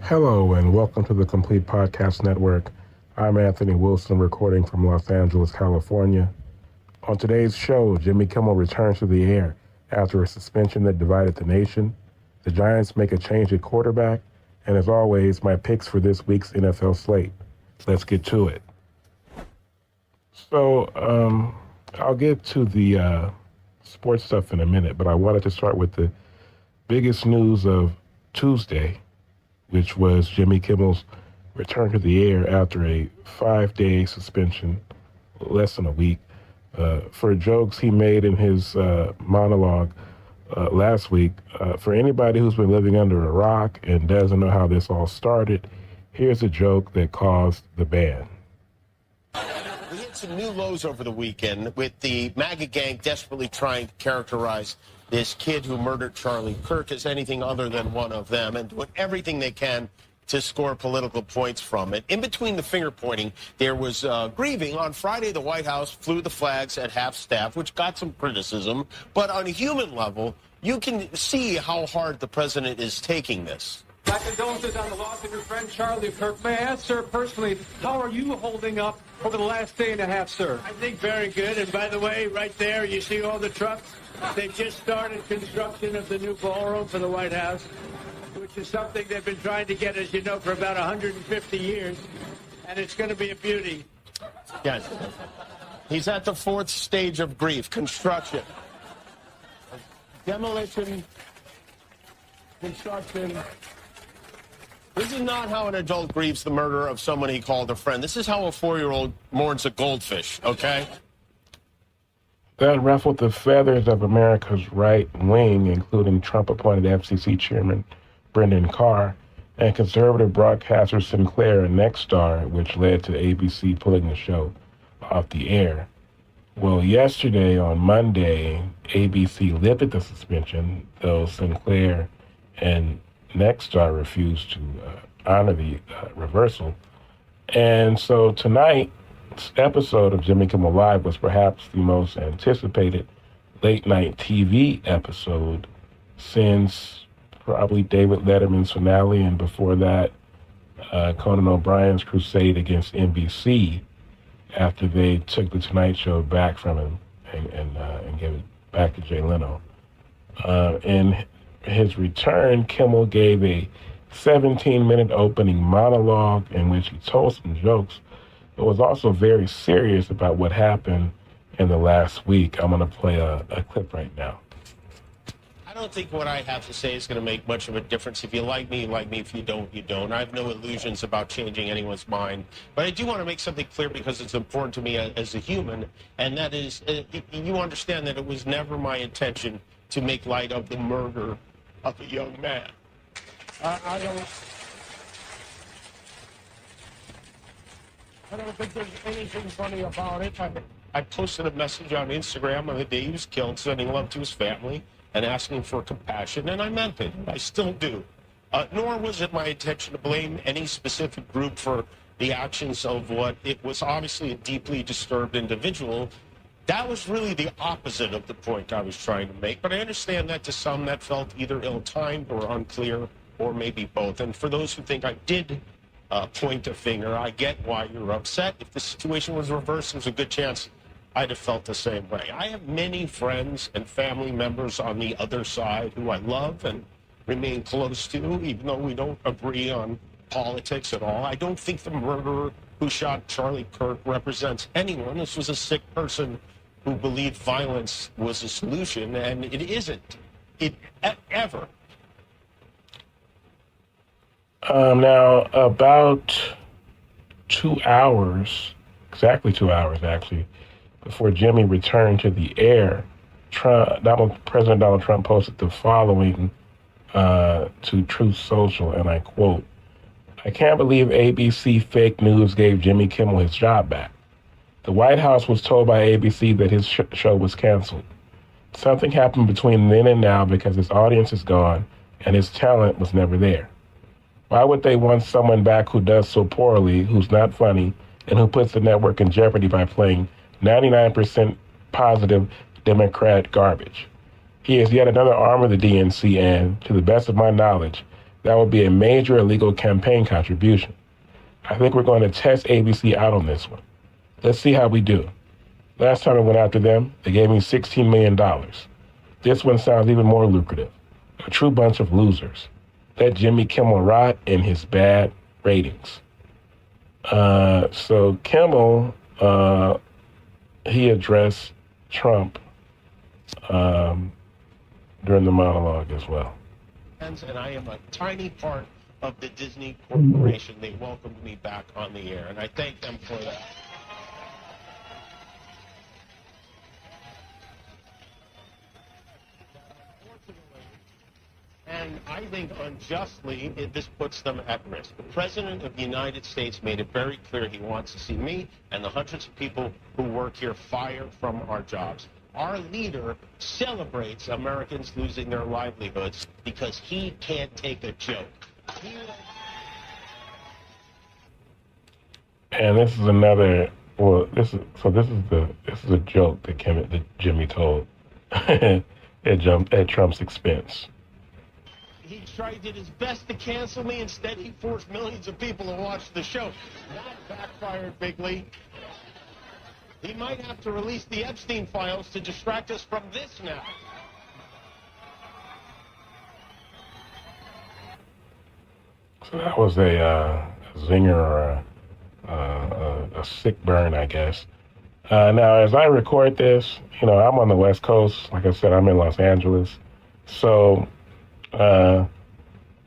Hello and welcome to the Complete Podcast Network. I'm Anthony Wilson, recording from Los Angeles, California. On today's show, Jimmy Kimmel returns to the air after a suspension that divided the nation. The Giants make a change at quarterback, and as always, my picks for this week's NFL slate. Let's get to it. So, I'll get to the sports stuff in a minute, but I wanted to start with the biggest news of Tuesday, which was Jimmy Kimmel's return to the air after a 5-day suspension, less than a week, for jokes he made in his monologue last week. For anybody who's been living under a rock and doesn't know how this all started, here's a joke that caused the ban. We hit some new lows over the weekend with the MAGA gang desperately trying to characterize this kid who murdered Charlie Kirk as anything other than one of them and doing everything they can to score political points from it. In between the finger pointing, there was grieving. On Friday, the White House flew the flags at half-staff, which got some criticism. But on a human level, you can see how hard the president is taking this. My condolences on the loss of your friend Charlie Kirk. May I ask, sir, personally, how are you holding up over the last day and a half, sir? I think very good. And by the way, right there, you see all the trucks? They just started construction of the new ballroom for the White House, which is something they've been trying to get, as you know, for about 150 years. And it's going to be a beauty. Yes. He's at the fourth stage of grief, construction. Demolition, construction. This is not how an adult grieves the murder of someone he called a friend. This is how a 4-year-old mourns a goldfish, okay? That ruffled the feathers of America's right wing, including Trump-appointed FCC Chairman Brendan Carr and conservative broadcaster Sinclair and Nexstar, which led to ABC pulling the show off the air. Well, yesterday, on Monday, ABC lifted the suspension, though Sinclair and Nexstar refused to honor the reversal. And so tonight's episode of Jimmy Kimmel Live was perhaps the most anticipated late-night TV episode since probably David Letterman's finale, and before that, Conan O'Brien's crusade against NBC after they took The Tonight Show back from him and gave it back to Jay Leno. In his return, Kimmel gave a 17-minute opening monologue in which he told some jokes, but was also very serious about what happened in the last week. I'm going to play a clip right now. I don't think what I have to say is going to make much of a difference. If you like me, you like me. If you don't, you don't. I have no illusions about changing anyone's mind. But I do want to make something clear because it's important to me as a human, and that is, you understand that it was never my intention to make light of the murder of a young man. I don't think there's anything funny about it. I posted a message on Instagram on the day he was killed, sending love to his family and asking for compassion, and I meant it. I still do. Nor was it my intention to blame any specific group for the actions of what it was obviously a deeply disturbed individual. That was really the opposite of the point I was trying to make, but I understand that to some that felt either ill-timed or unclear, or maybe both. And for those who think I did point a finger, I get why you're upset. If the situation was reversed, there's a good chance I'd have felt the same way. I have many friends and family members on the other side who I love and remain close to, even though we don't agree on politics at all. I don't think the murderer who shot Charlie Kirk represents anyone. This was a sick person who believed violence was a solution, and it isn't. Ever. Now, about 2 hours, exactly 2 hours actually, before Jimmy returned to the air, President Donald Trump posted the following to Truth Social, and I quote, "I can't believe ABC fake news gave Jimmy Kimmel his job back. The White House was told by ABC that his show was canceled. Something happened between then and now because his audience is gone and his talent was never there. Why would they want someone back who does so poorly, who's not funny, and who puts the network in jeopardy by playing 99% positive Democrat garbage? He is yet another arm of the DNC and, to the best of my knowledge, That would be a major illegal campaign contribution. I think we're going to test ABC out on this one. Let's see how we do. Last time I went after them, they gave me $16 million. This one sounds even more lucrative. A true bunch of losers. Let Jimmy Kimmel rot in his bad ratings. So Kimmel, he addressed Trump during the monologue as well. And I am a tiny part of the Disney Corporation. They welcomed me back on the air, and I thank them for that. And I think unjustly, this puts them at risk. The President of the United States made it very clear he wants to see me and the hundreds of people who work here fired from our jobs. Our leader celebrates Americans losing their livelihoods because he can't take a joke. And this is another. Well, this is a joke that Jimmy told at Trump's expense. He did his best to cancel me. Instead, he forced millions of people to watch the show. That backfired bigly. He might have to release the Epstein files to distract us from this now. So that was a zinger or a sick burn, I guess. Now, as I record this, I'm on the West Coast. Like I said, I'm in Los Angeles. So I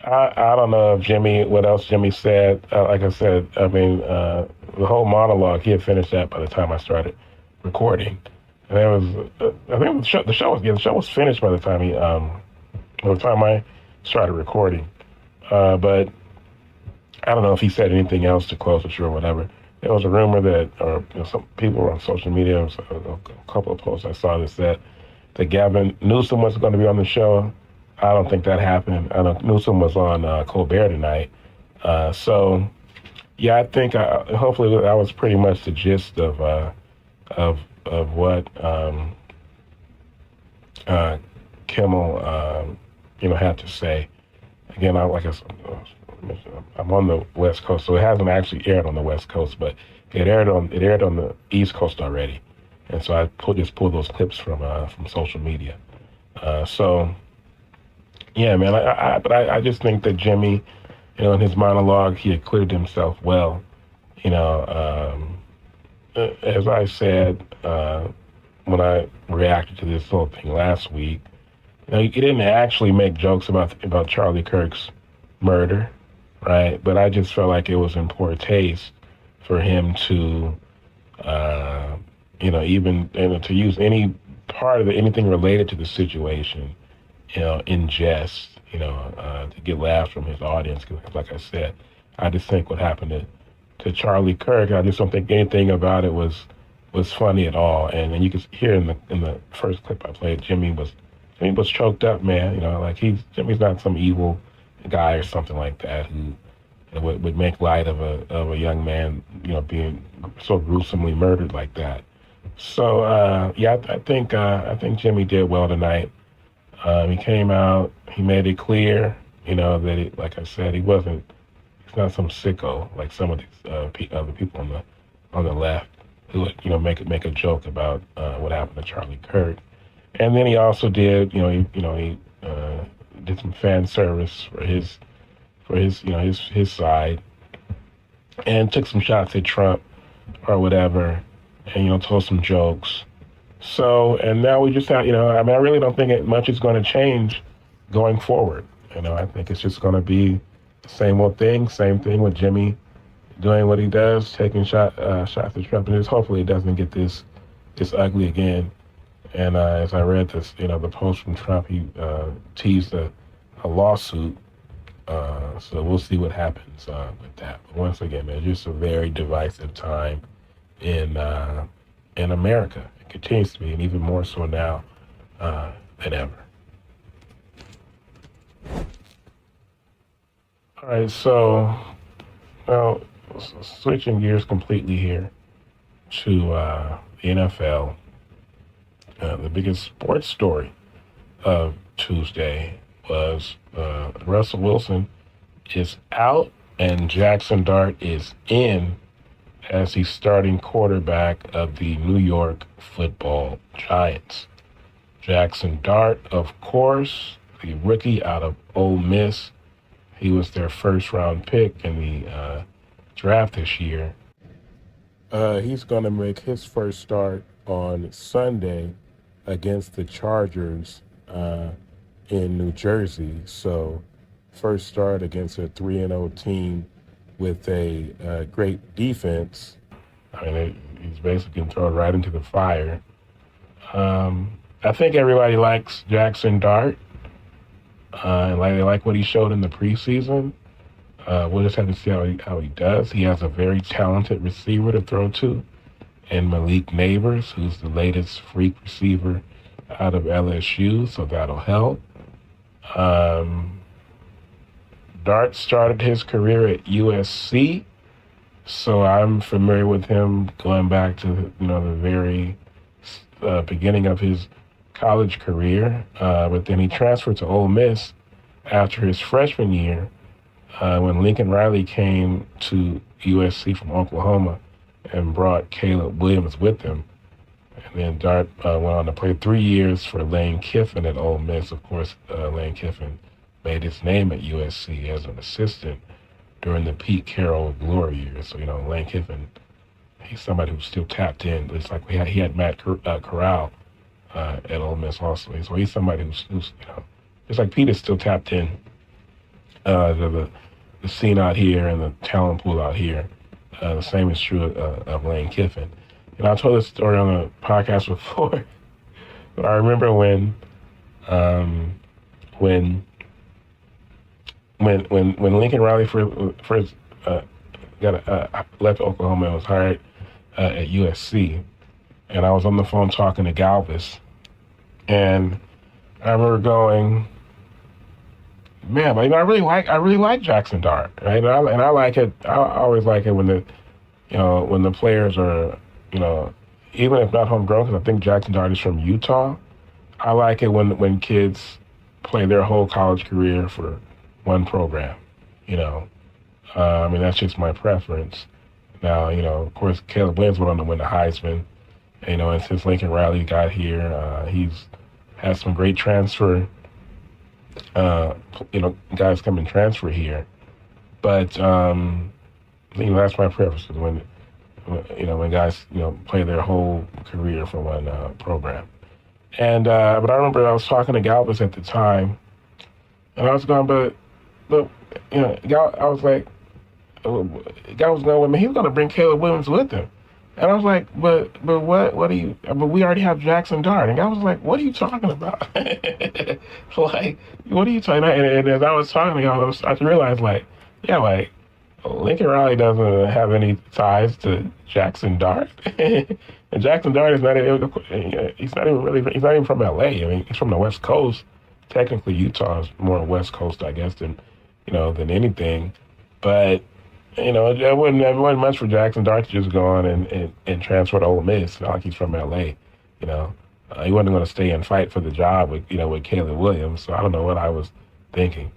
don't know if what else Jimmy said. Like I said, the whole monologue, he had finished that by the time I started recording. And it was, I think the show was finished by the time I started recording. But I don't know if he said anything else to close the show or whatever. There was a rumor that, some people on social media, a couple of posts I saw that said that Gavin Newsom was going to be on the show. I don't think that happened. I know Newsom was on Colbert tonight. So, yeah, I think hopefully that was pretty much the gist of what Kimmel had to say. Again, I'm on the West Coast, so it hasn't actually aired on the West Coast, but it aired on the East Coast already, and so I just pulled those clips from social media. So, yeah, man, I just think that Jimmy, in his monologue, he acquitted himself well. As I said when I reacted to this whole thing last week, he didn't actually make jokes about Charlie Kirk's murder, right? But I just felt like it was in poor taste for him to, even to use any part of anything related to the situation, in jest, to get laughs from his audience. Because, like I said, I just think what happened to Charlie Kirk, I just don't think anything about it was funny at all. And you can hear in the first clip I played, Jimmy was choked up, man. Jimmy's not some evil guy or something like that who would make light of a young man, being so gruesomely murdered like that. So I think Jimmy did well tonight. He came out, he made it clear, that like I said, he's not some sicko like some of these other people on the left who would make a joke about what happened to Charlie Kirk. And then he also did, he did some fan service for his side, and took some shots at Trump or whatever, and told some jokes. So, and now we just have, I really don't think much is going to change going forward. I think it's just going to be the same old thing, same thing with Jimmy doing what he does, taking shots at Trump, and just hopefully it doesn't get this ugly again. And as I read this, the post from Trump, he teased a lawsuit. So we'll see what happens with that. But once again, man, just a very divisive time in America. It continues to be, and even more so now than ever. All right, so now switching gears completely here to the NFL. The biggest sports story of Tuesday was Russell Wilson is out and Jackson Dart is in as the starting quarterback of the New York Football Giants. Jackson Dart, of course, the rookie out of Ole Miss. He was their first-round pick in the draft this year. He's going to make his first start on Sunday against the Chargers in New Jersey. So first start against a 3-0 team with a great defense. I mean, he's basically thrown right into the fire. I think everybody likes Jackson Dart. And they like what he showed in the preseason. We'll just have to see how he does. He has a very talented receiver to throw to, and Malik Neighbors, who's the latest freak receiver out of LSU, so that'll help. Dart started his career at USC, so I'm familiar with him going back to the very beginning of his college career. But then he transferred to Ole Miss after his freshman year when Lincoln Riley came to USC from Oklahoma and brought Caleb Williams with him. And then Dart went on to play 3 years for Lane Kiffin at Ole Miss. Of course, Lane Kiffin made his name at USC as an assistant during the Pete Carroll glory years. So, Lane Kiffin, he's somebody who's still tapped in. It's like he had Matt Corral at Ole Miss also. So he's somebody who's just like Pete is still tapped in the scene out here and the talent pool out here. The same is true of Lane Kiffin. And I told this story on the podcast before, but I remember when Lincoln Riley first left Oklahoma and was hired at USC, and I was on the phone talking to Galvis, and I remember going, man, but I really like Jackson Dart, right? And I like it. I always like it when the players are, even if not homegrown, because I think Jackson Dart is from Utah. I like it when kids play their whole college career for one program. I mean, that's just my preference. Now, of course, Caleb Williams went on to win the Heisman. And since Lincoln Riley got here, he's had some great transfer. Guys come and transfer here, but that's my preference when guys play their whole career for one program. And but I remember I was talking to Galvis at the time, and I was going, but I was like, Galvis going, he was going to bring Caleb Williams with him. And I was like, but what do you, but we already have Jackson Dart. And I was like, what are you talking about? Like, what are you talking about? And as I was talking to him, I realized, Lincoln Riley doesn't have any ties to Jackson Dart. And Jackson Dart is he's not even from LA. I mean, he's from the West Coast. Technically, Utah is more West Coast, I guess, than anything. But it wasn't much for Jackson Dart to just go on and transfer to Ole Miss. Not like he's from LA. He wasn't going to stay and fight for the job with Caleb Williams. So I don't know what I was thinking.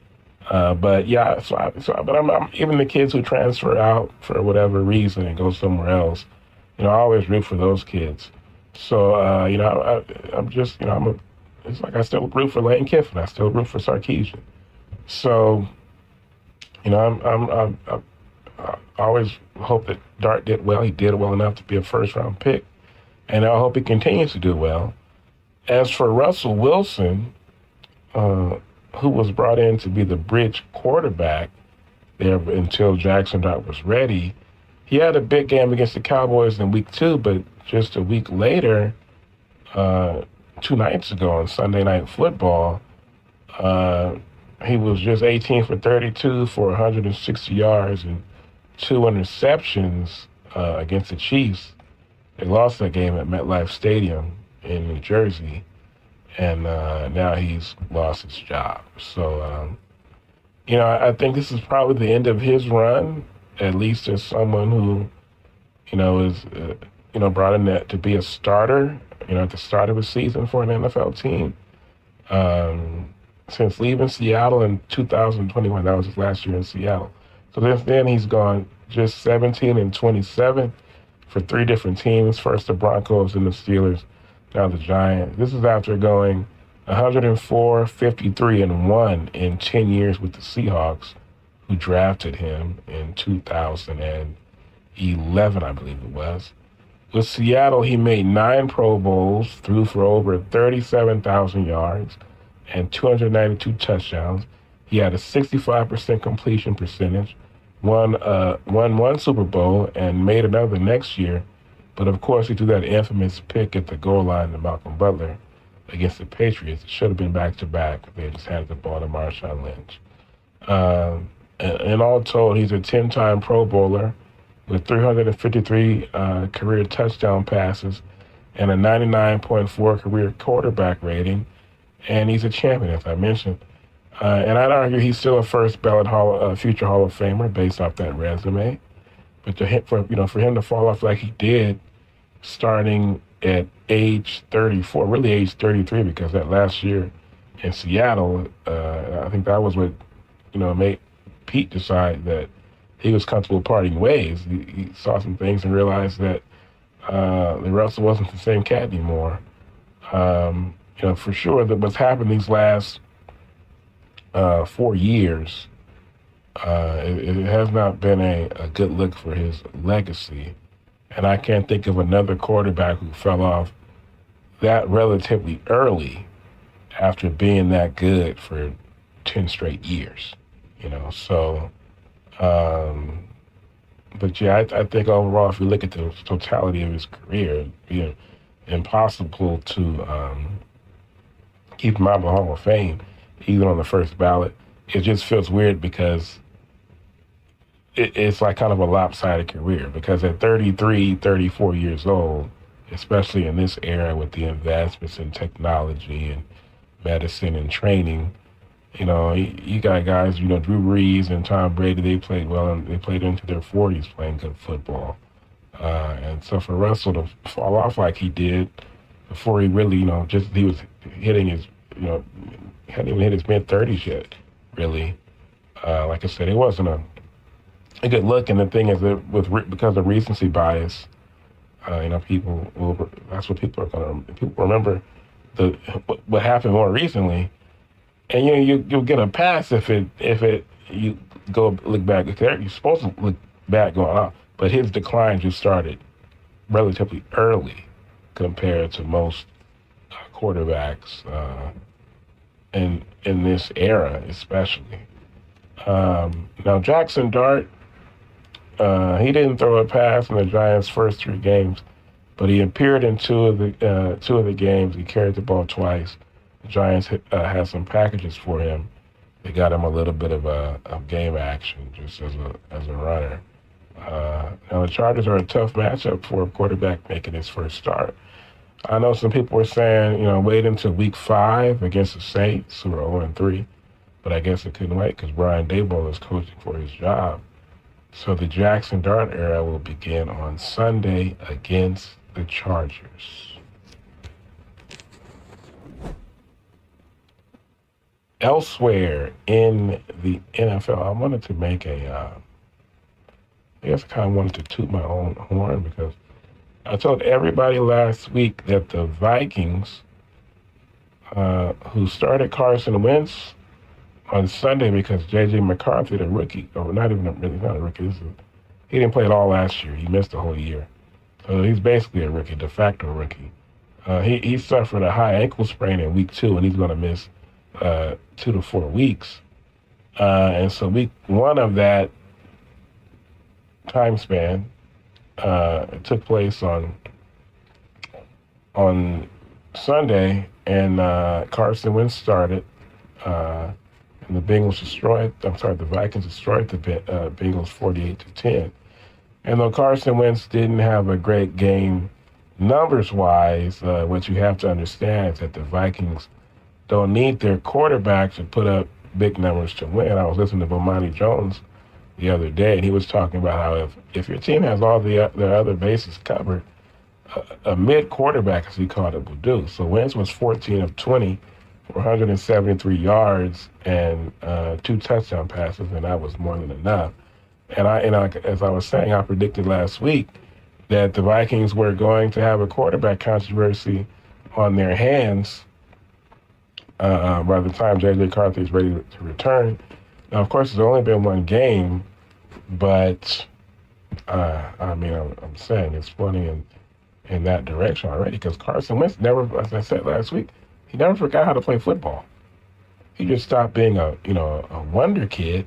But yeah, but I'm even the kids who transfer out for whatever reason and go somewhere else. I always root for those kids. So I'm just it's like I still root for Lane Kiffin. I still root for Sarkisian. So I always hope that Dart did well. He did well enough to be a first-round pick, and I hope he continues to do well. As for Russell Wilson, who was brought in to be the bridge quarterback there until Jackson Dart was ready, he had a big game against the Cowboys in week 2, but just a week later, 2 nights ago on Sunday Night Football, he was just 18 for 32 for 160 yards and 2 interceptions against the Chiefs. They lost that game at MetLife Stadium in New Jersey, and now he's lost his job. So, I think this is probably the end of his run, at least as someone who, is, brought in to be a starter, at the start of a season for an NFL team. since leaving Seattle in 2021. That was his last year in Seattle. So since then, he's gone just 17 and 27 for three different teams. First the Broncos, then the Steelers, now the Giants. This is after going 104, 53, and 1 in 10 years with the Seahawks, who drafted him in 2011, I believe it was. With Seattle, he made 9 Pro Bowls, threw for over 37,000 yards and 292 touchdowns. He had a 65% completion percentage, won one Super Bowl, and made another next year. But of course, he threw that infamous pick at the goal line to Malcolm Butler against the Patriots. It should have been back-to-back. They just handed the ball to Marshawn Lynch. And all told, he's a 10-time Pro Bowler with 353 career touchdown passes and a 99.4 career quarterback rating. And he's a champion, as I mentioned. And I'd argue he's still a first ballot future Hall of Famer based off that resume. But for him to fall off like he did, starting at age 34, really age 33, because that last year in Seattle, I think that was what made Pete decide that he was comfortable parting ways. He saw some things and realized that Russell wasn't the same cat anymore. For sure that what's happened these last 4 years, it has not been a good look for his legacy. And I can't think of another quarterback who fell off that relatively early after being that good for 10 straight years, So, but yeah, I think overall, if you look at the totality of his career, it'd be impossible to keep him out of the Hall of Fame, even on the first ballot. It just feels weird because it's like kind of a lopsided career, because at 33, 34 years old, especially in this era with the advancements in technology and medicine and training, you got guys, Drew Brees and Tom Brady, they played well, and they played into their 40s playing good football. And so for Russell to fall off like he did before he really, he was hitting his, hadn't even hit his mid-30s yet, really. Like I said, it wasn't a good look. And the thing is that because of recency bias, that's what people remember what happened more recently. And you'll get a pass if you go look back. You're supposed to look back going off, but his decline just started relatively early compared to most quarterbacks in this era, especially. Now Jackson Dart, he didn't throw a pass in the Giants' first 3 games, but he appeared in two of the games. He carried the ball twice. The Giants had some packages for him. They got him a little bit of game action just as a runner. Now the Chargers are a tough matchup for a quarterback making his first start. I know some people were saying, wait until week 5 against the Saints, who are 0-3, but I guess it couldn't wait because Brian Daboll is coaching for his job. So the Jackson Dart era will begin on Sunday against the Chargers. Elsewhere in the NFL, I wanted to make I kind of wanted to toot my own horn, because I told everybody last week that the Vikings, who started Carson Wentz on Sunday because J.J. McCarthy, the rookie, or not a rookie, he didn't play at all last year. He missed the whole year. So he's basically a rookie, de facto rookie. He suffered a high ankle sprain in week 2, and he's going to miss 2 to 4 weeks. And so week 1 of that time span took place on Sunday, and Carson Wentz started, and the Vikings destroyed the Bengals 48-10. And though Carson Wentz didn't have a great game numbers-wise, what you have to understand is that the Vikings don't need their quarterback to put up big numbers to win. I was listening to Bomani Jones the other day, and he was talking about how if your team has all their other bases covered, a mid quarterback, as he called it, will do. So Wentz was 14 of 20 for 173 yards and 2 touchdown passes, and that was more than enough. And as I was saying, I predicted last week that the Vikings were going to have a quarterback controversy on their hands by the time J.J. McCarthy is ready to return. Now, of course, it's only been one game, but I'm saying it's pointing in that direction already, because Carson Wentz never, as I said last week, he never forgot how to play football. He just stopped being a wonder kid,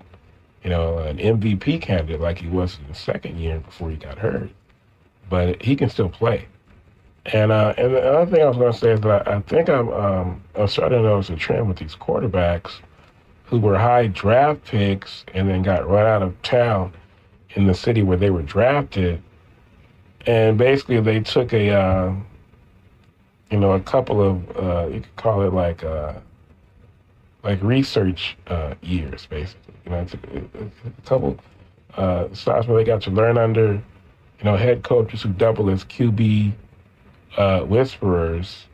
an MVP candidate like he was in the second year before he got hurt. But he can still play. And the other thing I was going to say is that I think I'm starting to notice a trend with these quarterbacks who were high draft picks and then got run out of town in the city where they were drafted. And basically they took a couple of, you could call it like research years, basically. It's a couple stops where they got to learn under, head coaches who double as QB whisperers,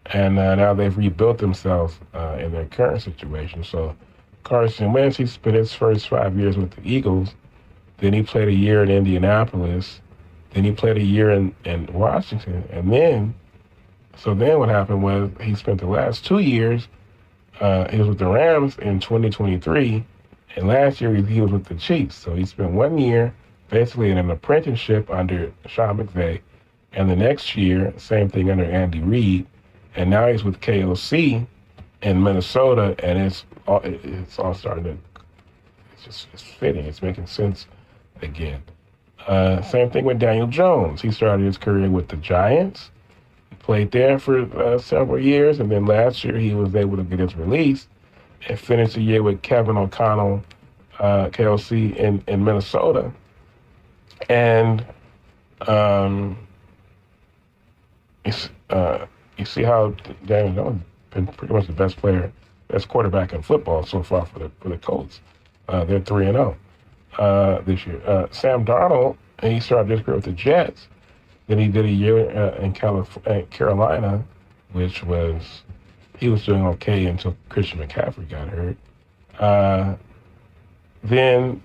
and now they've rebuilt themselves in their current situation. So Carson Wentz, he spent his first 5 years with the Eagles, then he played a year in Indianapolis, then he played a year in Washington, and then what happened was he spent the last 2 years, he was with the Rams in 2023, and last year he was with the Chiefs. So he spent 1 year basically in an apprenticeship under Sean McVay, and the next year, same thing under Andy Reid, and now he's with KOC in Minnesota, and it's all starting to, it's fitting, it's making sense again. Same thing with Daniel Jones. He started his career with the Giants, played there for several years, and then last year he was able to get his release and finish the year with Kevin O'Connell, KOC in Minnesota. And you see how Daniel Jones has been pretty much the best quarterback in football so far for the Colts. They're 3-0 this year. Sam Darnold, he started his career with the Jets. Then he did a year in Carolina, which he was doing okay until Christian McCaffrey got hurt. Then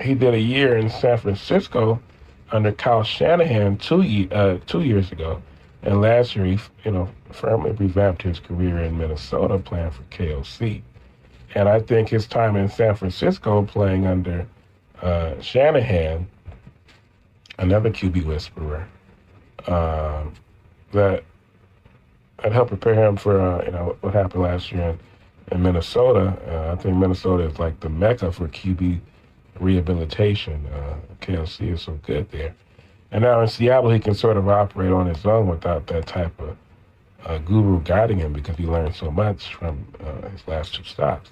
he did a year in San Francisco under Kyle Shanahan 2 years ago. And last year, he firmly revamped his career in Minnesota playing for KOC. And I think his time in San Francisco playing under Shanahan, another QB whisperer, that helped prepare him for what happened last year in Minnesota. I think Minnesota is like the mecca for QB rehabilitation. KLC is so good there. And now in Seattle, he can sort of operate on his own without that type of guru guiding him, because he learned so much from his last 2 stops.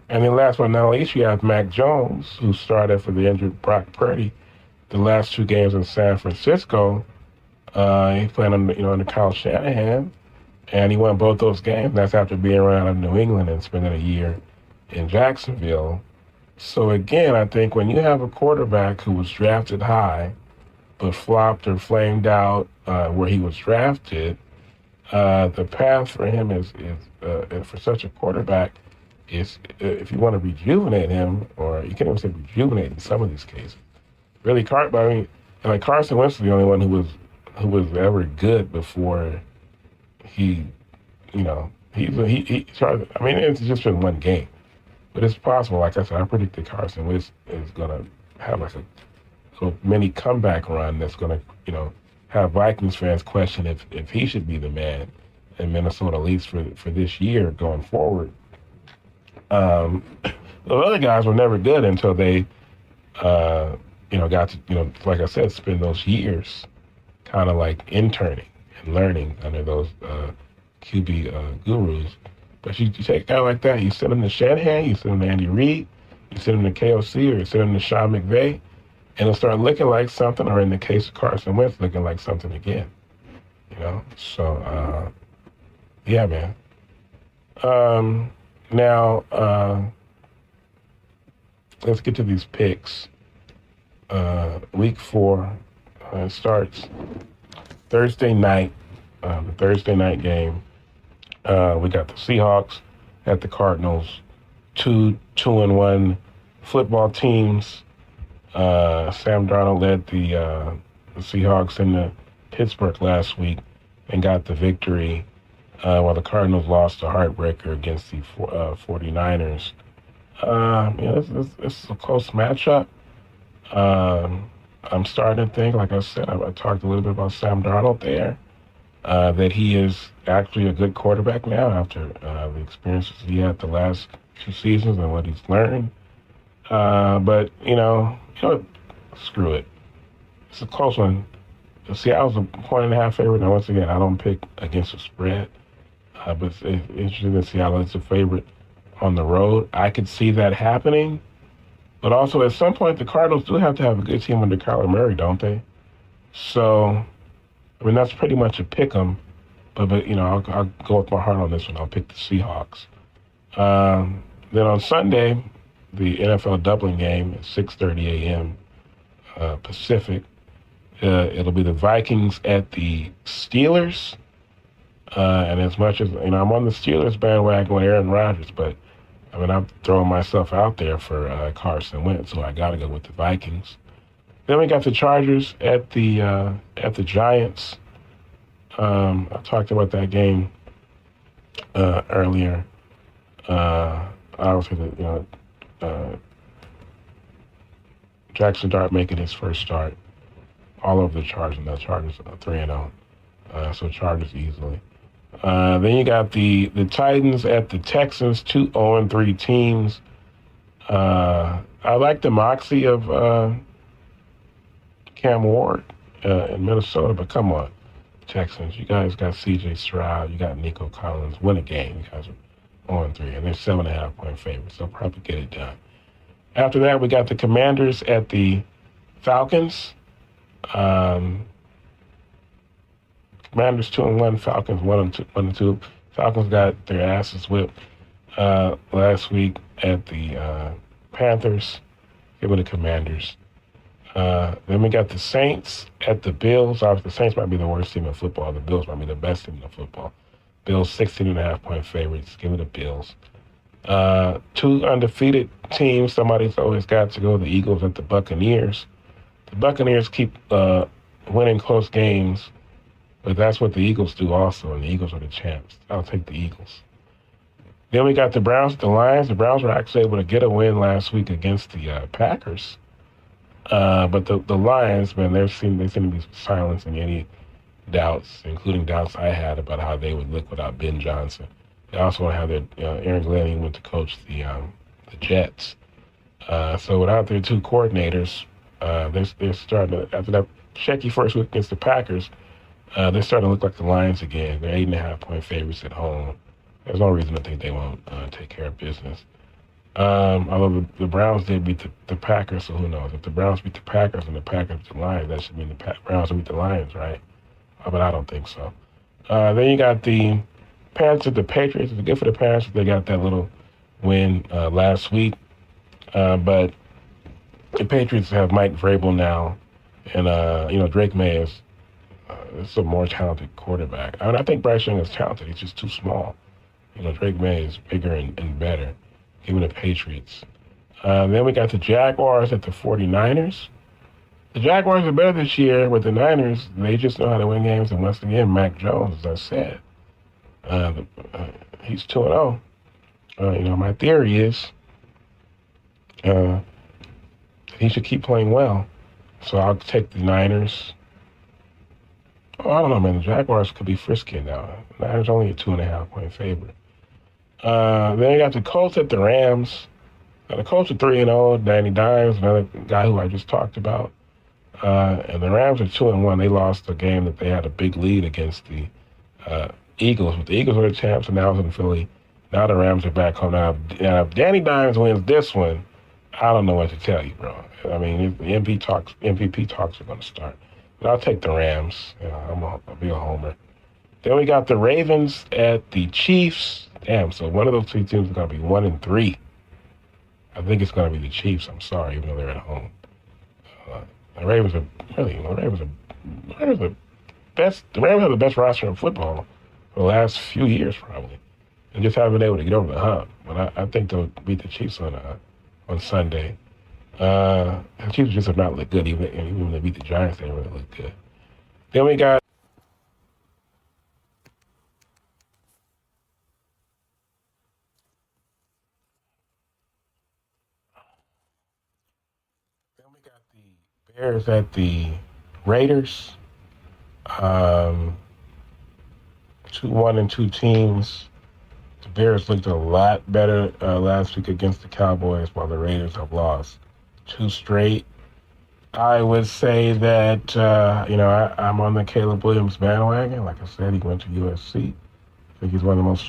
And then last but not least, you have Mac Jones, who started for the injured Brock Purdy the last 2 games in San Francisco. He played under Kyle Shanahan, and he won both those games. That's after being around in New England and spending a year in Jacksonville. So again, I think when you have a quarterback who was drafted high, but flopped or flamed out where he was drafted, the path for him is for such a quarterback is, if you want to rejuvenate him, or you can't even say rejuvenate in some of these cases. Really, Carson Wentz is the only one who was ever good before he started. I mean, it's just been one game, but it's possible. Like I said, I predict that Carson Wentz is going to have like a mini comeback run that's going to, have Vikings fans question if he should be the man in Minnesota, at least for this year going forward. The other guys were never good until they, got to, like I said, spend those years kind of like interning and learning under those QB gurus. But you take a guy like that, you send him to Shanahan, you send him to Andy Reid, you send him to KOC, or you send him to Sean McVay, and it'll start looking like something, or in the case of Carson Wentz, looking like something again. So, yeah, man. Now, let's get to these picks. Week 4 starts Thursday night, the Thursday night game. We got the Seahawks at the Cardinals, two 2-1 football teams. Sam Darnold led the Seahawks into Pittsburgh last week and got the victory, while the Cardinals lost a heartbreaker against the 49ers. It's a close matchup. I'm starting to think, like I said, I talked a little bit about Sam Darnold there, that he is actually a good quarterback now after the experiences he had the last 2 seasons and what he's learned. But, screw it. It's a close one. Seattle's a 1.5 favorite. Now, once again, I don't pick against the spread. But it's interesting that Seattle is a favorite on the road. I could see that happening. But also, at some point, the Cardinals do have to have a good team under Kyler Murray, don't they? So, that's pretty much a pick 'em. But I'll go with my heart on this one. I'll pick the Seahawks. Then on Sunday, the NFL doubling game at 6:30 a.m. Pacific. It'll be the Vikings at the Steelers. And as much as, I'm on the Steelers bandwagon with Aaron Rodgers, but I'm throwing myself out there for Carson Wentz, so I got to go with the Vikings. Then we got the Chargers at the Giants. I talked about that game earlier. Obviously, Jackson Dart making his first start all over the Chargers, and the Chargers are 3-0. So Chargers easily. Then you got the Titans at the Texans, 2 0-3 teams. I like the moxie of Cam Ward in Minnesota, but come on, Texans. You guys got C.J. Stroud. You got Nico Collins. Win a game. You guys are 0-3, and they're 7.5-point favorites. They'll probably get it done. After that, we got the Commanders at the Falcons. Commanders 2-1, Falcons 1-2. Falcons got their asses whipped last week at the Panthers. Give me the Commanders. Then we got the Saints at the Bills. Obviously, the Saints might be the worst team in football. The Bills might be the best team in football. Bills 16.5-point favorites. Give me the Bills. 2 undefeated teams. Somebody's always got to go. The Eagles at the Buccaneers. The Buccaneers keep winning close games, but that's what the Eagles do also, and the Eagles are the champs. I'll take the Eagles. Then we got the Browns at the Lions. The Browns were actually able to get a win last week against the Packers. But the Lions, man, they seem to be silencing any doubts, including doubts I had about how they would look without Ben Johnson. They also want to have their Aaron Glenn went to coach the Jets. So without their 2 coordinators, they're starting to, after that shaky first week against the Packers, they're starting to look like the Lions again. They're 8.5-point favorites at home. There's no reason to think they won't take care of business. Although the Browns did beat the Packers, so who knows? If the Browns beat the Packers and the Packers beat the Lions, that should mean the Browns will beat the Lions, right? But I don't think so. Then you got the Panthers at the Patriots. It's good for the Panthers. They got that little win last week. But the Patriots have Mike Vrabel now, and Drake May is a more talented quarterback. I think Bryce Young is talented. He's just too small. Drake May is bigger and better. Give me the Patriots. Then we got the Jaguars at the 49ers. The Jaguars are better this year with the Niners. They just know how to win games. And once again, Mac Jones, as I said, he's 2-0. My theory is he should keep playing well. So I'll take the Niners. Oh, I don't know, man. The Jaguars could be frisky now. The Niners only a 2.5-point favorite. Then you got the Colts at the Rams. The Colts are 3-0. Danny Dimes, another guy who I just talked about. And the Rams are 2-1. They lost a game that they had a big lead against the Eagles. But the Eagles were the champs, and now it's in Philly. Now the Rams are back home. Now, if Danny Dimes wins this one, I don't know what to tell you, bro. The MVP talks are going to start. But I'll take the Rams. I'll be a homer. Then we got the Ravens at the Chiefs. Damn, so one of those 2 teams is going to be 1-3. I think it's going to be the Chiefs. I'm sorry, even though they're at home. The Ravens have the best roster in football. for the last few years probably, and just haven't been able to get over the hump. But I think they'll beat the Chiefs on Sunday. The Chiefs just have not looked good. Even when they beat the Giants, they didn't really look good. Then we got the Bears at the Raiders. 2-1-2 teams. The Bears looked a lot better last week against the Cowboys, while the Raiders have lost 2 straight. I would say that I'm on the Caleb Williams bandwagon. Like I said, he went to USC. I think he's one of the most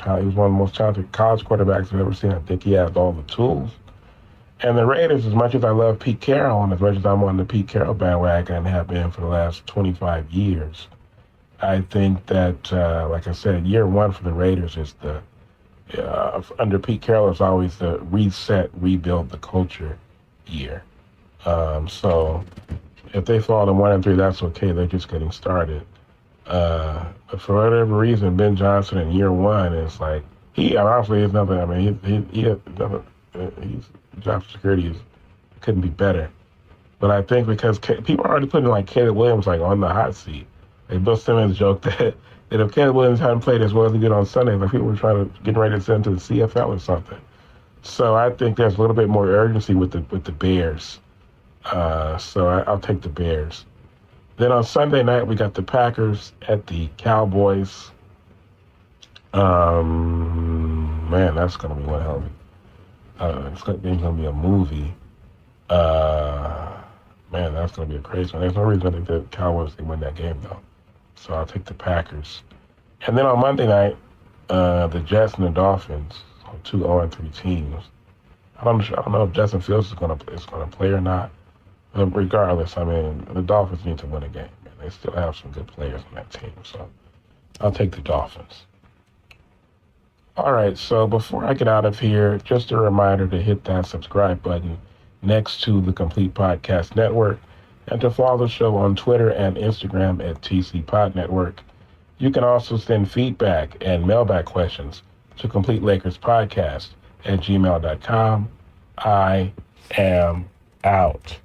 talented college quarterbacks I've ever seen. I think he has all the tools. And the Raiders, as much as I love Pete Carroll, and as much as I'm on the Pete Carroll bandwagon and have been for the last 25 years, I think that, like I said, year one for the Raiders is under Pete Carroll is always the reset, rebuild the culture year. So if they fall to 1-3, that's okay. They're just getting started. But for whatever reason, Ben Johnson in year one is like, he honestly is nothing. I mean, he's job security couldn't be better. But I think because people are already putting like Caleb Williams like on the hot seat. Like Bill Simmons joked that if Caleb Williams hadn't played as well as he did on Sunday, like people were trying to get ready to send him to the CFL or something. So I think there's a little bit more urgency with the Bears. So I'll take the Bears. Then on Sunday night we got the Packers at the Cowboys. Man, that's gonna be one hell of a. It's going to be a movie. Man, that's going to be a crazy one. There's no reason I think the Cowboys can win that game, though. So I'll take the Packers. And then on Monday night, the Jets and the Dolphins, 2 0-3 teams. I don't know if Justin Fields is going to play or not. But regardless, I mean, the Dolphins need to win a game. Man. They still have some good players on that team. So I'll take the Dolphins. All right, so before I get out of here, just a reminder to hit that subscribe button next to the Complete Podcast Network and to follow the show on Twitter and Instagram at TC Pod Network. You can also send feedback and mailbag questions to CompleteLakersPodcast@gmail.com. I am out.